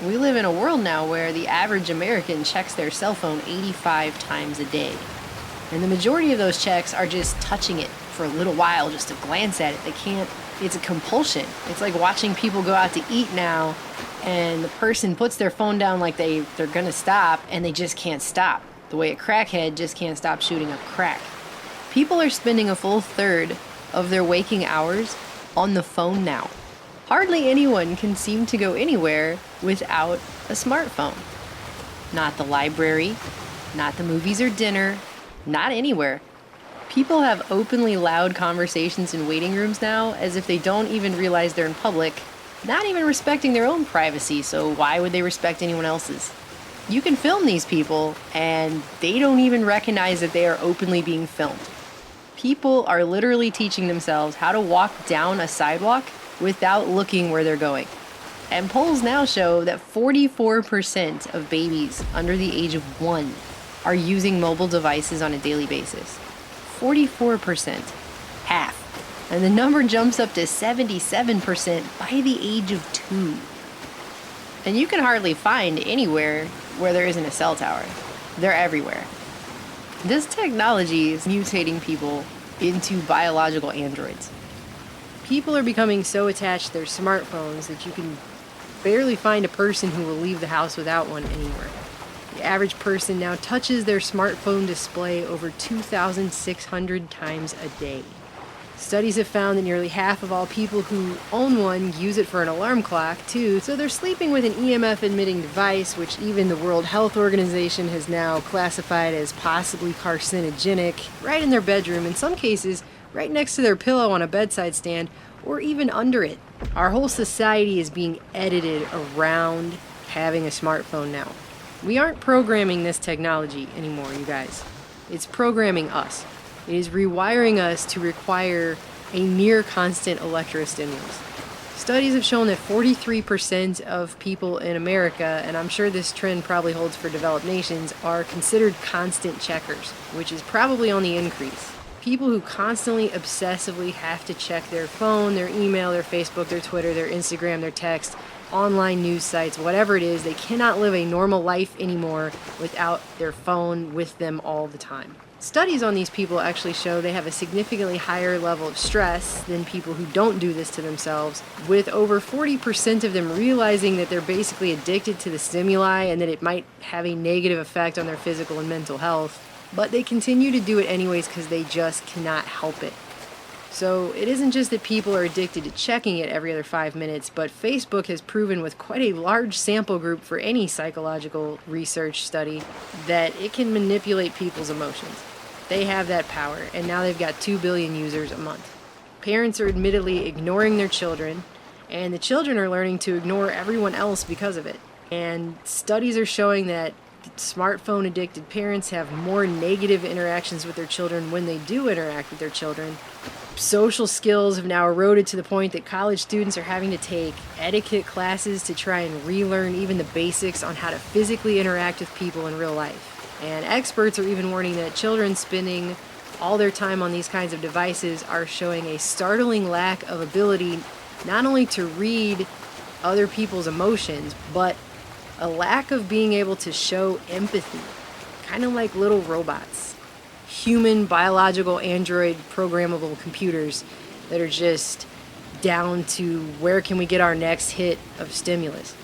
We live in a world now where the average American checks their cell phone 85 times a day. And the majority of those checks are just touching it for a little while just to glance at it. They can't, it's a compulsion. It's like watching people go out to eat now and the person puts their phone down like they're gonna stop and they just can't stop. The way a crackhead just can't stop shooting up crack. People are spending a full third of their waking hours on the phone now. Hardly anyone can seem to go anywhere without a smartphone. Not the library, not the movies or dinner, not anywhere. People have openly loud conversations in waiting rooms now as if they don't even realize they're in public, not even respecting their own privacy, so why would they respect anyone else's? You can film these people, and they don't even recognize that they are openly being filmed. People are literally teaching themselves how to walk down a sidewalk without looking where they're going. And polls now show that 44% of babies under the age of 1 are using mobile devices on a daily basis. 44%. Half. And the number jumps up to 77% by the age of 2. And you can hardly find anywhere where there isn't a cell tower. They're everywhere. This technology is mutating people into biological androids. People are becoming so attached to their smartphones that you can barely find a person who will leave the house without one anymore. The average person now touches their smartphone display over 2,600 times a day. Studies have found that nearly half of all people who own one use it for an alarm clock, too, so they're sleeping with an EMF-emitting device, which even the World Health Organization has now classified as possibly carcinogenic, right in their bedroom, in some cases, right next to their pillow on a bedside stand, or even under it. Our whole society is being edited around having a smartphone now. We aren't programming this technology anymore, you guys. It's programming us. It is rewiring us to require a near constant electrostimulus. Studies have shown that 43% of people in America, and I'm sure this trend probably holds for developed nations, are considered constant checkers, which is probably on the increase. People who constantly, obsessively have to check their phone, their email, their Facebook, their Twitter, their Instagram, their text, online news sites, whatever it is, they cannot live a normal life anymore without their phone with them all the time. Studies on these people actually show they have a significantly higher level of stress than people who don't do this to themselves, with over 40% of them realizing that they're basically addicted to the stimuli and that it might have a negative effect on their physical and mental health, but they continue to do it anyways because they just cannot help it. So it isn't just that people are addicted to checking it every other 5 minutes, but Facebook has proven with quite a large sample group for any psychological research study that it can manipulate people's emotions. They have that power, and now they've got 2 billion users a month. Parents are admittedly ignoring their children, and the children are learning to ignore everyone else because of it. And studies are showing that smartphone addicted parents have more negative interactions with their children when they do interact with their children. Social skills have now eroded to the point that college students are having to take etiquette classes to try and relearn even the basics on how to physically interact with people in real life. And experts are even warning that children spending all their time on these kinds of devices are showing a startling lack of ability not only to read other people's emotions, but a lack of being able to show empathy, kind of like little robots. Human, biological, android, programmable computers that are just down to where can we get our next hit of stimulus.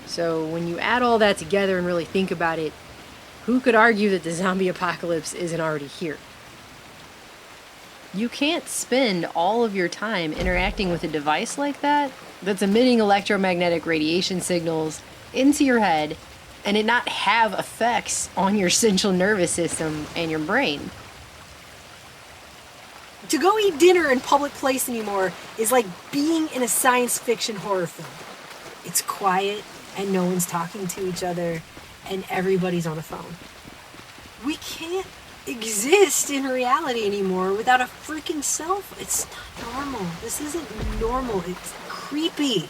So when you add all that together and really think about it, who could argue that the zombie apocalypse isn't already here? You can't spend all of your time interacting with a device like that that's emitting electromagnetic radiation signals into your head and it not have effects on your central nervous system and your brain. To go eat dinner in public place anymore is like being in a science fiction horror film. It's quiet and no one's talking to each other and everybody's on a phone. We can't exist in reality anymore without a freaking cell phone. It's not normal. This isn't normal. It's creepy.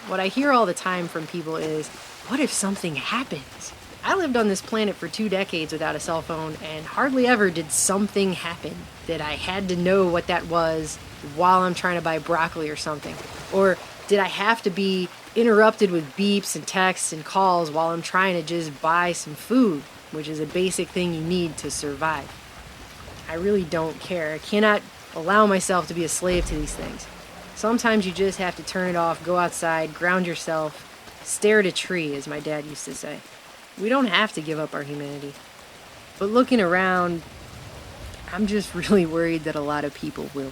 What I hear all the time from people is, what if something happens? I lived on this planet for 2 decades without a cell phone, and hardly ever did something happen that I had to know what that was while I'm trying to buy broccoli or something. Or Did I have to be interrupted with beeps and texts and calls while I'm trying to just buy some food, which is a basic thing you need to survive? I really don't care. I cannot allow myself to be a slave to these things. Sometimes you just have to turn it off, go outside, ground yourself, stare at a tree, as my dad used to say. We don't have to give up our humanity. But looking around, I'm just really worried that a lot of people will.